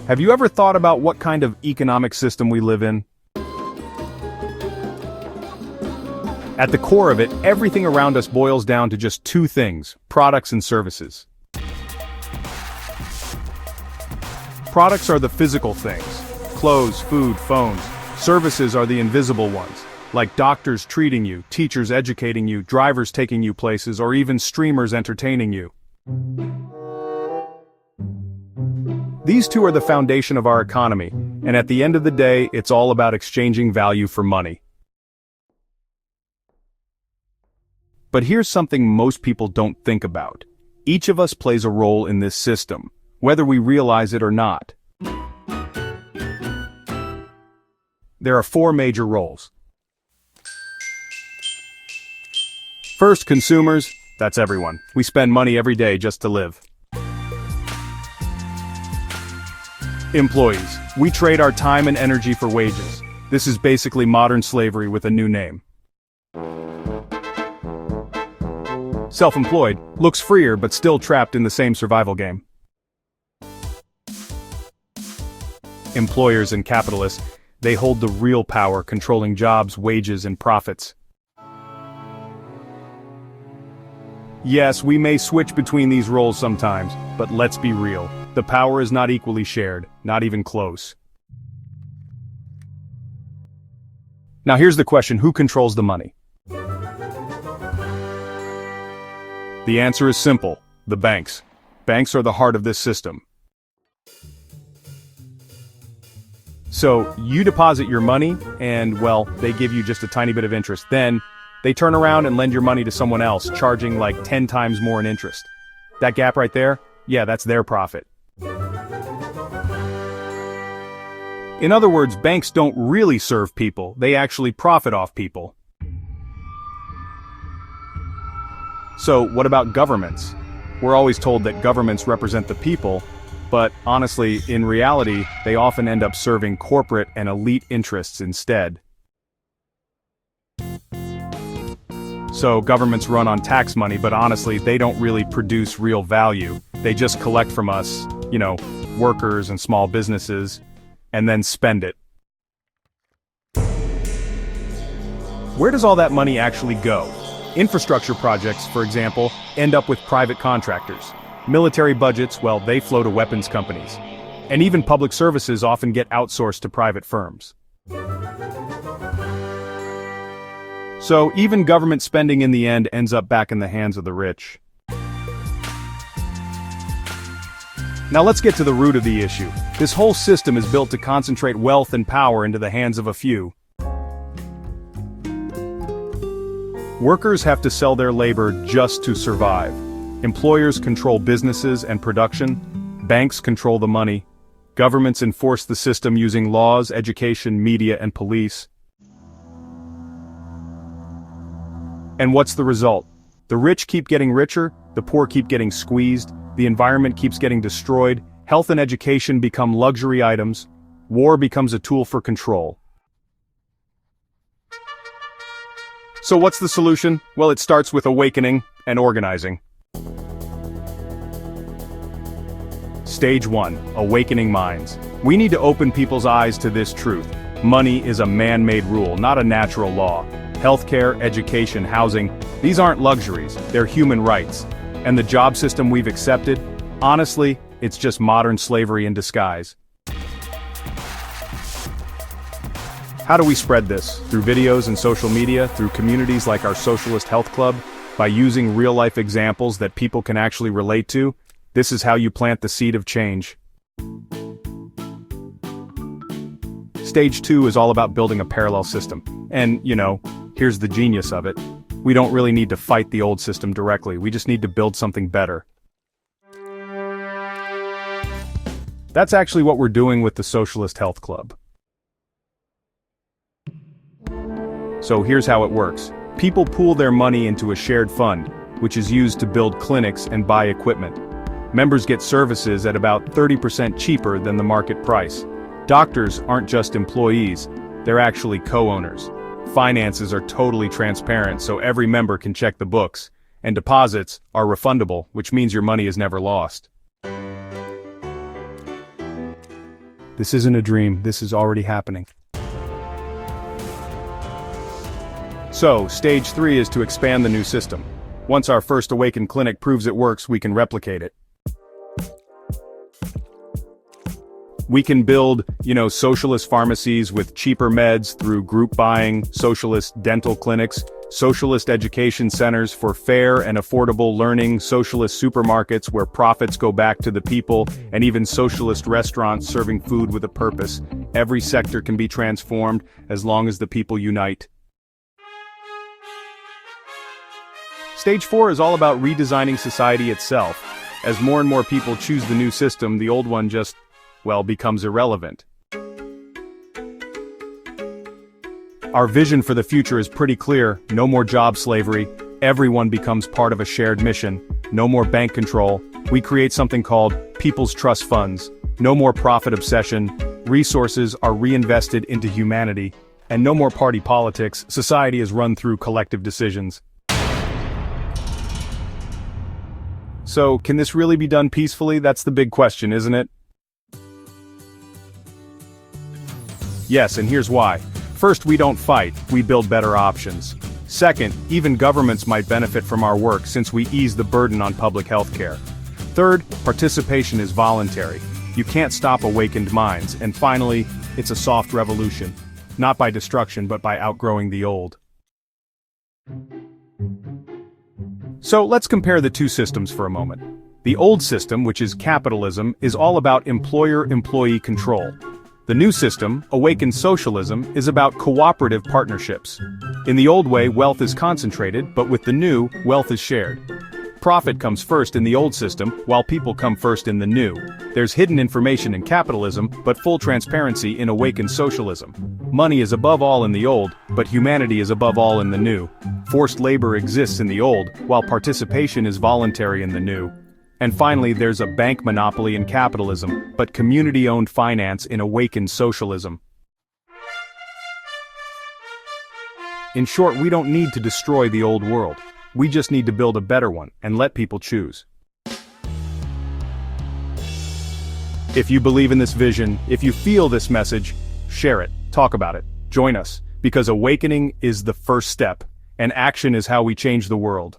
Have you ever thought about what kind of economic system we live in? At the core of it, everything around us boils down to just two things: products and services. Products are the physical things: clothes, food, phones. Services are the invisible ones, like doctors treating you, teachers educating you, drivers taking you places, or even streamers entertaining you. These two are the foundation of our economy, and at the end of the day, it's all about exchanging value for money. But here's something most people don't think about. Each of us plays a role in this system, whether we realize it or not. There are four major roles. First, consumers. That's everyone. We spend money every day just to live. Employees. We trade our time and energy for wages. This is basically modern slavery with a new name. Self-employed. Looks freer but still trapped in the same survival game. Employers and capitalists. They hold the real power, controlling jobs, wages, and profits. Yes, we may switch between these roles sometimes, but let's be real. The power is not equally shared, not even close. Now here's the question: who controls the money? The answer is simple: the banks. Banks are the heart of this system. So, you deposit your money, and, well, they give you just a tiny bit of interest. Then, they turn around and lend your money to someone else, charging like 10 times more in interest. That gap right there? Yeah, that's their profit. In other words, banks don't really serve people, they actually profit off people. So, what about governments? We're always told that governments represent the people, but honestly, in reality, they often end up serving corporate and elite interests instead. So governments run on tax money, but honestly, they don't really produce real value. They just collect from us, workers and small businesses, and then spend it. Where does all that money actually go? Infrastructure projects, for example, end up with private contractors. Military budgets, well, they flow to weapons companies. And even public services often get outsourced to private firms. So even government spending in the end ends up back in the hands of the rich. Now let's get to the root of the issue. This whole system is built to concentrate wealth and power into the hands of a few. Workers have to sell their labor just to survive. Employers control businesses and production. Banks control the money. Governments enforce the system using laws, education, media, and police. And what's the result? The rich keep getting richer, the poor keep getting squeezed, the environment keeps getting destroyed, health and education become luxury items, war becomes a tool for control. So what's the solution? Well, it starts with awakening and organizing. Stage 1. Awakening minds. We need to open people's eyes to this truth. Money is a man-made rule, not a natural law. Healthcare, education, housing, these aren't luxuries, they're human rights. And the job system we've accepted, honestly, it's just modern slavery in disguise. How do we spread this? Through videos and social media, through communities like our Socialist Health Club, by using real-life examples that people can actually relate to. This is how you plant the seed of change. Stage 2 is all about building a parallel system. And, here's the genius of it. We don't really need to fight the old system directly, we just need to build something better. That's actually what we're doing with the Socialist Health Club. So here's how it works. People pool their money into a shared fund, which is used to build clinics and buy equipment. Members get services at about 30% cheaper than the market price. Doctors aren't just employees, they're actually co-owners. Finances are totally transparent, so every member can check the books. And deposits are refundable, which means your money is never lost. This isn't a dream, this is already happening. So, stage 3 is to expand the new system. Once our first Awaken clinic proves it works, we can replicate it. We can build, socialist pharmacies with cheaper meds through group buying, socialist dental clinics, socialist education centers for fair and affordable learning, socialist supermarkets where profits go back to the people, and even socialist restaurants serving food with a purpose. Every sector can be transformed as long as the people unite. Stage 4 is all about redesigning society itself. As more and more people choose the new system, the old one just, becomes irrelevant. Our vision for the future is pretty clear: no more job slavery, everyone becomes part of a shared mission, no more bank control, we create something called People's Trust Funds, no more profit obsession, resources are reinvested into humanity, and no more party politics, society is run through collective decisions. So, can this really be done peacefully? That's the big question, isn't it? Yes, and here's why. First, we don't fight, we build better options. Second, even governments might benefit from our work since we ease the burden on public health care. Third, participation is voluntary. You can't stop awakened minds. And finally, it's a soft revolution. Not by destruction, but by outgrowing the old. So let's compare the two systems for a moment. The old system, which is capitalism, is all about employer-employee control. The new system, Awaken Socialism, is about cooperative partnerships. In the old way, wealth is concentrated, but with the new, wealth is shared. Profit comes first in the old system, while people come first in the new. There's hidden information in capitalism, but full transparency in Awaken Socialism. Money is above all in the old, but humanity is above all in the new. Forced labor exists in the old, while participation is voluntary in the new. And finally, there's a bank monopoly in capitalism, but community-owned finance in Awaken Socialism. In short, we don't need to destroy the old world. We just need to build a better one, and let people choose. If you believe in this vision, if you feel this message, share it, talk about it, join us, because awakening is the first step, and action is how we change the world.